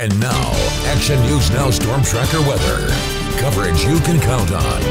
And now, Action News Now Storm Tracker weather. Coverage you can count on.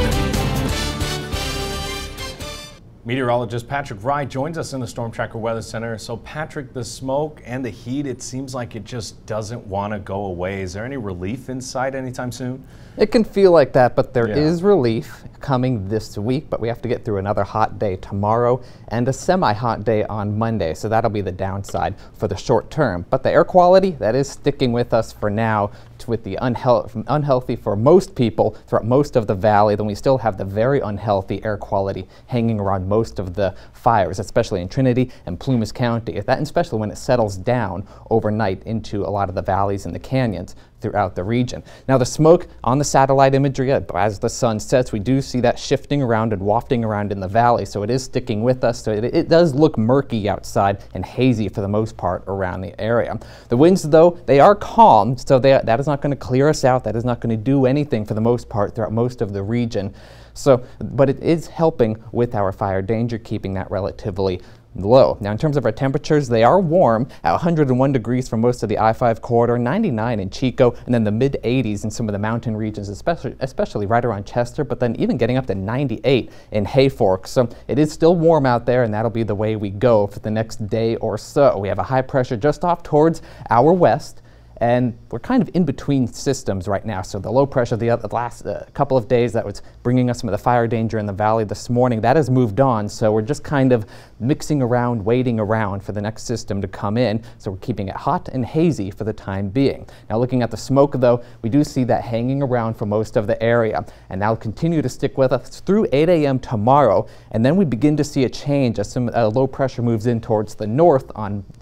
Meteorologist Patrick Wright joins us in the Storm Tracker Weather Center. So Patrick, the smoke and the heat, it seems like it just doesn't want to go away. Is there any relief in sight anytime soon? It can feel like that, but there is relief coming this week, but we have to get through another hot day tomorrow and a semi-hot day on Monday, so that'll be the downside for the short term. But the air quality, that is sticking with us for now, with the unhealthy for most people throughout most of the valley. Then we still have the very unhealthy air quality hanging around most of the fires, especially in Trinity and Plumas County, that especially when it settles down overnight into a lot of the valleys and the canyons throughout the region. Now the smoke on the satellite imagery, as the sun sets, we do see that shifting around and wafting around in the valley, so it is sticking with us. So it does look murky outside and hazy for the most part around the area. The winds, though, they are calm, so that is not going to clear us out. That is not going to do anything for the most part throughout most of the region. So, but it is helping with our fire danger, keeping that relatively low. Now in terms of our temperatures, they are warm at 101 degrees for most of the I-5 corridor, 99 in Chico, and then the mid-80s in some of the mountain regions, especially right around Chester, but then even getting up to 98 in Hayfork. So it is still warm out there, and that'll be the way we go for the next day or so. We have a high pressure just off towards our west, and we're kind of in between systems right now. So the low pressure the last couple of days that was bringing us some of the fire danger in the valley this morning, that has moved on. So we're just kind of mixing around, waiting around for the next system to come in. So we're keeping it hot and hazy for the time being. Now looking at the smoke, though, we do see that hanging around for most of the area, and that'll continue to stick with us through 8 a.m. tomorrow. And then we begin to see a change as some low pressure moves in towards the north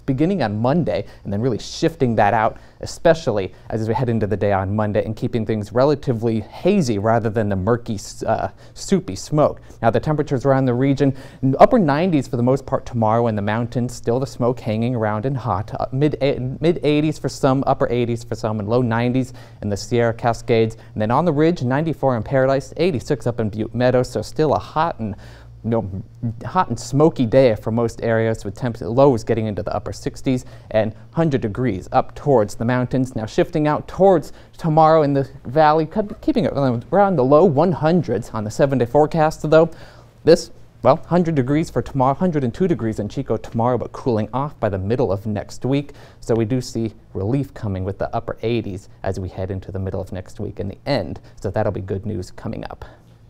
beginning on Monday, and then really shifting that out, especially as we head into the day on Monday, and keeping things relatively hazy rather than the murky, soupy smoke. Now the temperatures around the region, upper 90s for the most part tomorrow in the mountains, still the smoke hanging around and hot, mid 80s for some, upper 80s for some, and low 90s in the Sierra Cascades. And then on the ridge, 94 in Paradise, 86 up in Butte Meadows, so still a hot and smoky day for most areas, with lows getting into the upper 60s and 100 degrees up towards the mountains. Now shifting out towards tomorrow in the valley, keeping it around the low 100s on the 7-day forecast, though. This, well, 100 degrees for tomorrow, 102 degrees in Chico tomorrow, but cooling off by the middle of next week. So we do see relief coming with the upper 80s as we head into the middle of next week and the end. So that'll be good news coming up.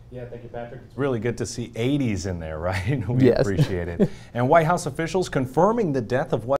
Yeah, thank you, Patrick. It's really good to see 80s in there, right? We appreciate it. And White House officials confirming the death of what